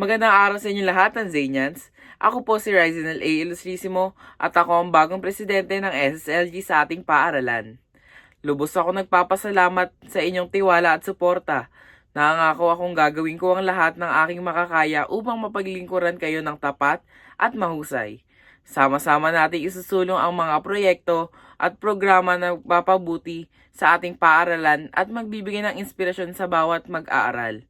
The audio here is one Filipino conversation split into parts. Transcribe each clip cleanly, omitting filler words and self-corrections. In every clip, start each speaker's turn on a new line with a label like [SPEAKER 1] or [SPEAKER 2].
[SPEAKER 1] Magandang araw sa inyo lahat ng Zanians. Ako po si Rizinal A. Ilustrisimo at ako ang bagong presidente ng SSLG sa ating paaralan. Lubos ako nagpapasalamat sa inyong tiwala at suporta. Nangako akong gagawin ko ang lahat ng aking makakaya upang mapaglingkuran kayo ng tapat at mahusay. Sama-sama nating isusulong ang mga proyekto at programa na magpapabuti sa ating paaralan at magbibigay ng inspirasyon sa bawat mag-aaral.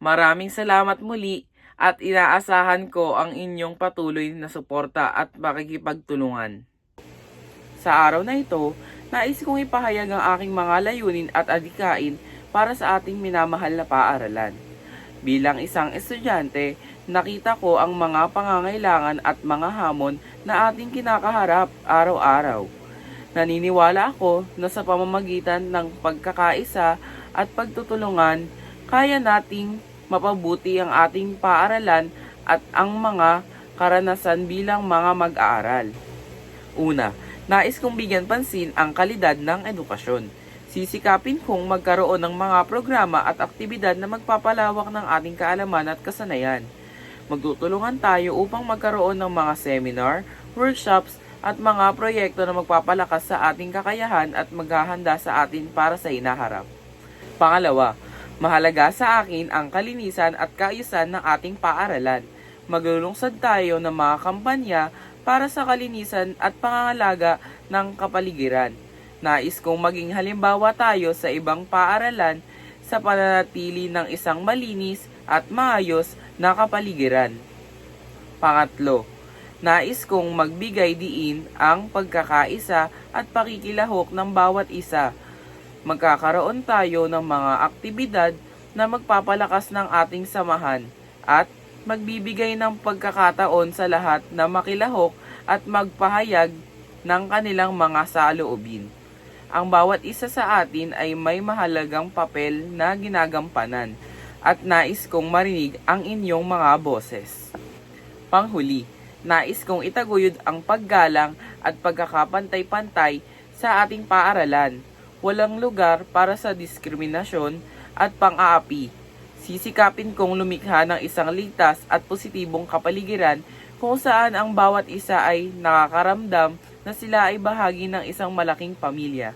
[SPEAKER 1] Maraming salamat muli at inaasahan ko ang inyong patuloy na suporta at makikipagtulungan. Sa araw na ito, nais kong ipahayag ang aking mga layunin at adikain para sa ating minamahal na paaralan. Bilang isang estudyante, nakita ko ang mga pangangailangan at mga hamon na ating kinakaharap araw-araw. Naniniwala ako na sa pamamagitan ng pagkakaisa at pagtutulungan, kaya nating mapabuti ang ating paaralan at ang mga karanasan bilang mga mag-aaral. Una, nais kong bigyan pansin ang kalidad ng edukasyon. Sisikapin kong magkaroon ng mga programa at aktibidad na magpapalawak ng ating kaalaman at kasanayan. Magtutulungan tayo upang magkaroon ng mga seminar, workshops, at mga proyekto na magpapalakas sa ating kakayahan at maghahanda sa atin para sa hinaharap. Pangalawa, mahalaga sa akin ang kalinisan at kaayusan ng ating paaralan. Maglulungsad tayo ng mga kampanya para sa kalinisan at pangangalaga ng kapaligiran. Nais kong maging halimbawa tayo sa ibang paaralan sa pananatili ng isang malinis at maayos na kapaligiran. Pangatlo, nais kong magbigay diin ang pagkakaisa at pakikilahok ng bawat isa. Magkakaroon tayo ng mga aktibidad na magpapalakas ng ating samahan at magbibigay ng pagkakataon sa lahat na makilahok at magpahayag ng kanilang mga saloobin. Ang bawat isa sa atin ay may mahalagang papel na ginagampanan at nais kong marinig ang inyong mga boses. Panghuli, nais kong itaguyod ang paggalang at pagkakapantay-pantay sa ating paaralan. Walang lugar para sa diskriminasyon at pang-aapi. Sisikapin kong lumikha ng isang ligtas at positibong kapaligiran kung saan ang bawat isa ay nakakaramdam na sila ay bahagi ng isang malaking pamilya.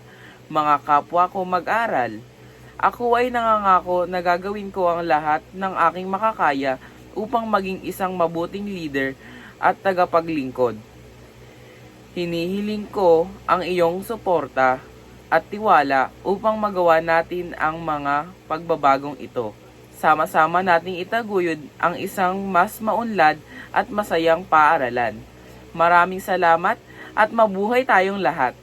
[SPEAKER 1] Mga kapwa ko mag-aral, ako ay nangangako na gagawin ko ang lahat ng aking makakaya upang maging isang mabuting leader at tagapaglingkod. Hinihiling ko ang iyong suporta at tiwala upang magawa natin ang mga pagbabagong ito. Sama-sama nating itaguyod ang isang mas maunlad at masayang paaralan. Maraming salamat at mabuhay tayong lahat!